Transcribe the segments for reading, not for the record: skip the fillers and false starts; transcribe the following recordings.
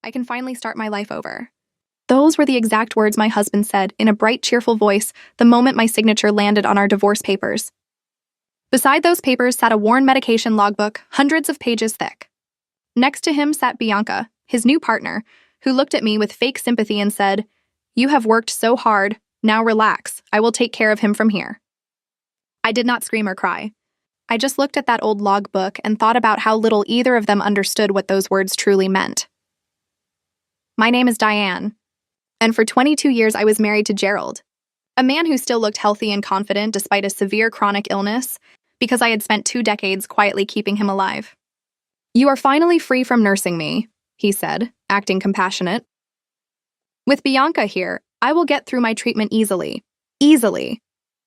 I can finally start my life over." Those were the exact words my husband said in a bright, cheerful voice the moment my signature landed on our divorce papers. Beside those papers sat a worn medication logbook, hundreds of pages thick. Next to him sat Bianca, his new partner, who looked at me with fake sympathy and said, "You have worked so hard. Now relax. I will take care of him from here." I did not scream or cry. I just looked at that old logbook and thought about how little either of them understood what those words truly meant. My name is Diane, and for 22 years I was married to Gerald, a man who still looked healthy and confident despite a severe chronic illness, because I had spent 2 decades quietly keeping him alive. "You are finally free from nursing me," he said, acting compassionate. "With Bianca here, I will get through my treatment easily." Easily.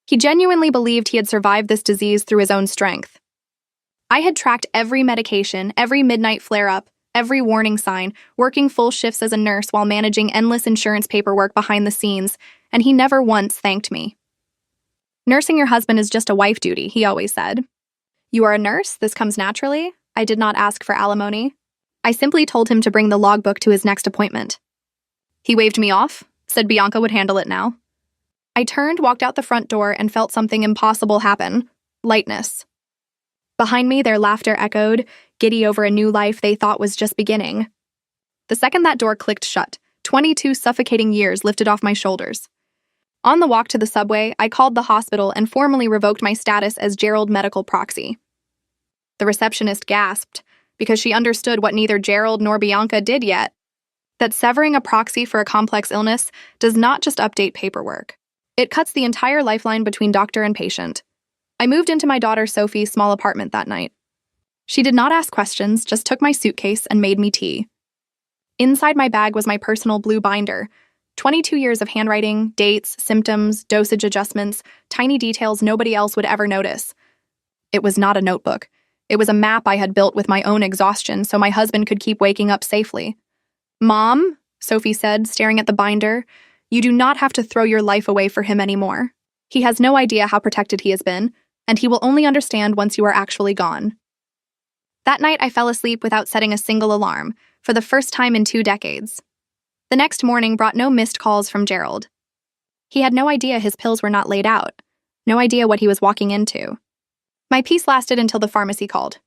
He genuinely believed he had survived this disease through his own strength. I had tracked every medication, every midnight flare-up, every warning sign, working full shifts as a nurse while managing endless insurance paperwork behind the scenes, and he never once thanked me. "Nursing your husband is just a wife duty," he always said. "You are a nurse, this comes naturally." I did not ask for alimony. I simply told him to bring the logbook to his next appointment. He waved me off, said Bianca would handle it now. I turned, walked out the front door, and felt something impossible happen: lightness. Behind me, their laughter echoed, giddy over a new life they thought was just beginning. The second that door clicked shut, 22 suffocating years lifted off my shoulders. On the walk to the subway, I called the hospital and formally revoked my status as Gerald medical proxy. The receptionist gasped, because she understood what neither Gerald nor Bianca did yet: that severing a proxy for a complex illness does not just update paperwork. It cuts the entire lifeline between doctor and patient. I moved into my daughter Sophie's small apartment that night. She did not ask questions, just took my suitcase and made me tea. Inside my bag was my personal blue binder, 22 years of handwriting, dates, symptoms, dosage adjustments, tiny details nobody else would ever notice. It was not a notebook. It was a map I had built with my own exhaustion so my husband could keep waking up safely. "Mom," Sophie said, staring at the binder, "you do not have to throw your life away for him anymore. He has no idea how protected he has been, and he will only understand once you are actually gone." That night, I fell asleep without setting a single alarm, for the first time in 2 decades. The next morning brought no missed calls from Gerald. He had no idea his pills were not laid out, no idea what he was walking into. My peace lasted until the pharmacy called.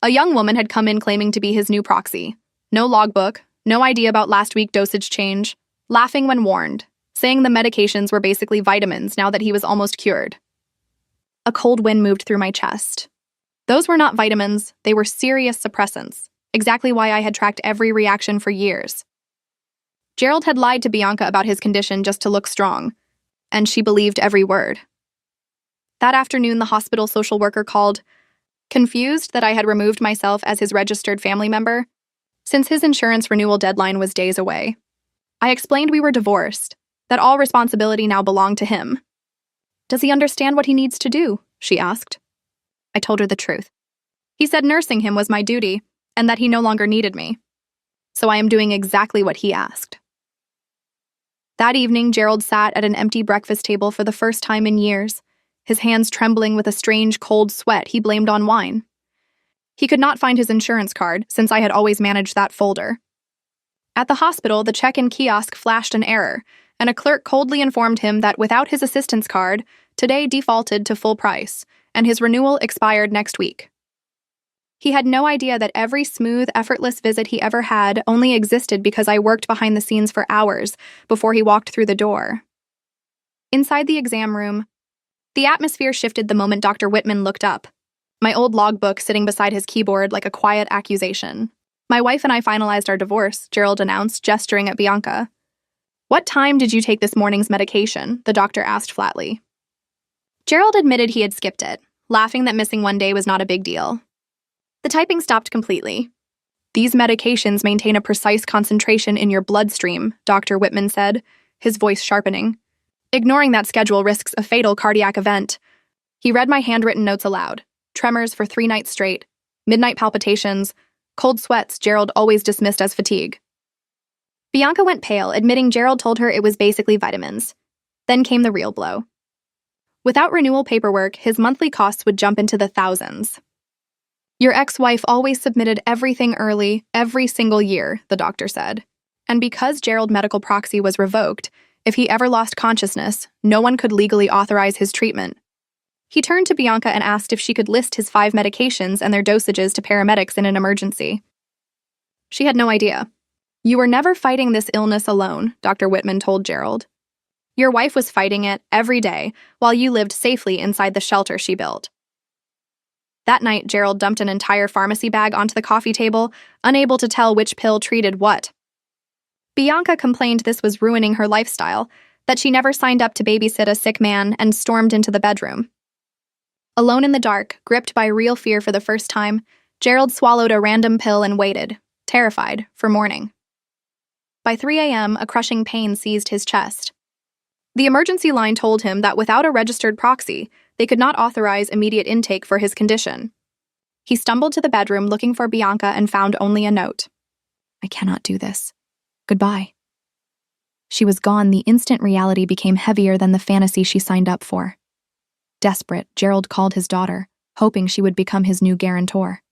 A young woman had come in claiming to be his new proxy. No logbook, no idea about last week's dosage change, laughing when warned, saying the medications were basically vitamins now that he was almost cured. A cold wind moved through my chest. Those were not vitamins, they were serious suppressants, exactly why I had tracked every reaction for years. Gerald had lied to Bianca about his condition just to look strong, and she believed every word. That afternoon, the hospital social worker called, confused that I had removed myself as his registered family member, since his insurance renewal deadline was days away. I explained we were divorced, that all responsibility now belonged to him. "Does he understand what he needs to do?" she asked. I told her the truth. He said nursing him was my duty, and that he no longer needed me. So I am doing exactly what he asked. That evening, Gerald sat at an empty breakfast table for the first time in years, his hands trembling with a strange cold sweat he blamed on wine. He could not find his insurance card, since I had always managed that folder. At the hospital, the check-in kiosk flashed an error, and a clerk coldly informed him that without his assistance card, today defaulted to full price, and his renewal expired next week. He had no idea that every smooth, effortless visit he ever had only existed because I worked behind the scenes for hours before he walked through the door. Inside the exam room, the atmosphere shifted the moment Dr. Whitman looked up, my old logbook sitting beside his keyboard like a quiet accusation. "My wife and I finalized our divorce," Gerald announced, gesturing at Bianca. "What time did you take this morning's medication?" the doctor asked flatly. Gerald admitted he had skipped it, laughing that missing one day was not a big deal. The typing stopped completely. "These medications maintain a precise concentration in your bloodstream," Dr. Whitman said, his voice sharpening. "Ignoring that schedule risks a fatal cardiac event." He read my handwritten notes aloud. Tremors for 3 nights straight, midnight palpitations, cold sweats Gerald always dismissed as fatigue. Bianca went pale, admitting Gerald told her it was basically vitamins. Then came the real blow. Without renewal paperwork, his monthly costs would jump into the thousands. Your ex-wife always submitted everything early, every single year, the doctor said. And because Gerald medical proxy was revoked, if he ever lost consciousness, no one could legally authorize his treatment. He turned to Bianca and asked if she could list his 5 medications and their dosages to paramedics in an emergency. She had no idea. You were never fighting this illness alone, Dr. Whitman told Gerald. Your wife was fighting it every day while you lived safely inside the shelter she built. That night, Gerald dumped an entire pharmacy bag onto the coffee table, unable to tell which pill treated what. Bianca complained this was ruining her lifestyle, that she never signed up to babysit a sick man, and stormed into the bedroom. Alone in the dark, gripped by real fear for the first time, Gerald swallowed a random pill and waited, terrified, for morning. By 3 a.m., a crushing pain seized his chest. The emergency line told him that without a registered proxy, they could not authorize immediate intake for his condition. He stumbled to the bedroom looking for Bianca and found only a note. I cannot do this. Goodbye. She was gone the instant reality became heavier than the fantasy she signed up for. Desperate, Gerald called his daughter, hoping she would become his new guarantor.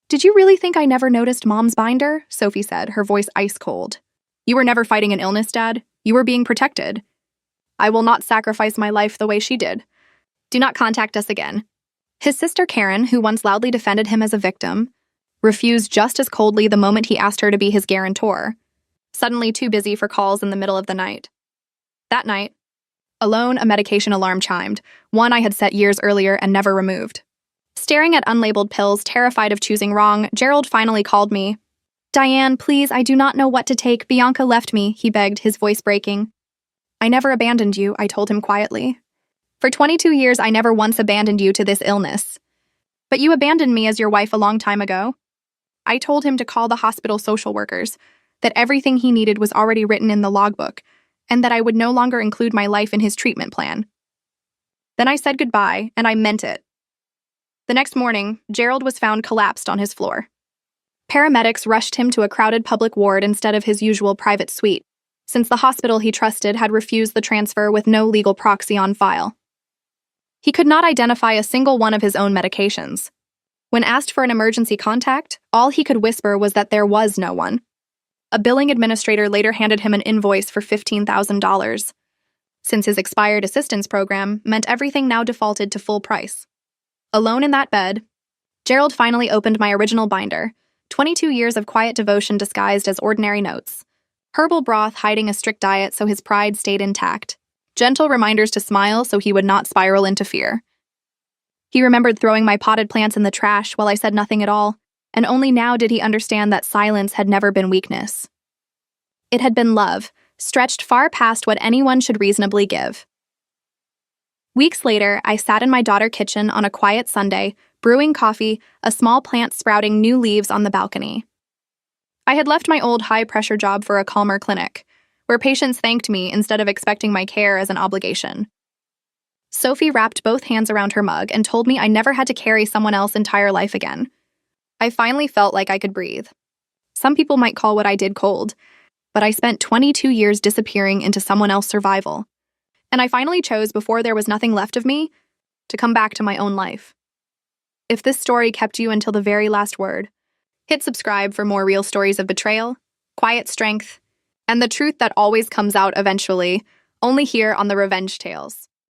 Did you really think I never noticed Mom's binder? Sophie said, her voice ice cold. You were never fighting an illness, Dad. You were being protected. I will not sacrifice my life the way she did. Do not contact us again. His sister Karen, who once loudly defended him as a victim, refused just as coldly the moment he asked her to be his guarantor, suddenly too busy for calls in the middle of the night. That night, alone, a medication alarm chimed, one I had set years earlier and never removed. Staring at unlabeled pills, terrified of choosing wrong, Gerald finally called me. Diane, please, I do not know what to take. Bianca left me, he begged, his voice breaking. I never abandoned you, I told him quietly. For 22 years, I never once abandoned you to this illness. But you abandoned me as your wife a long time ago. I told him to call the hospital social workers, that everything he needed was already written in the logbook, and that I would no longer include my life in his treatment plan. Then I said goodbye, and I meant it. The next morning, Gerald was found collapsed on his floor. Paramedics rushed him to a crowded public ward instead of his usual private suite, since the hospital he trusted had refused the transfer with no legal proxy on file. He could not identify a single one of his own medications. When asked for an emergency contact, all he could whisper was that there was no one. A billing administrator later handed him an invoice for $15,000, since his expired assistance program meant everything now defaulted to full price. Alone in that bed, Gerald finally opened my original binder, 22 years of quiet devotion disguised as ordinary notes. Herbal broth hiding a strict diet so his pride stayed intact. Gentle reminders to smile so he would not spiral into fear. He remembered throwing my potted plants in the trash while I said nothing at all, and only now did he understand that silence had never been weakness. It had been love, stretched far past what anyone should reasonably give. Weeks later, I sat in my daughter's kitchen on a quiet Sunday, brewing coffee, a small plant sprouting new leaves on the balcony. I had left my old high-pressure job for a calmer clinic, where patients thanked me instead of expecting my care as an obligation. Sophie wrapped both hands around her mug and told me I never had to carry someone else's entire life again. I finally felt like I could breathe. Some people might call what I did cold, but I spent 22 years disappearing into someone else's survival. And I finally chose, before there was nothing left of me, to come back to my own life. If this story kept you until the very last word, hit subscribe for more real stories of betrayal, quiet strength, and the truth that always comes out eventually, only here on the Revenge Tales.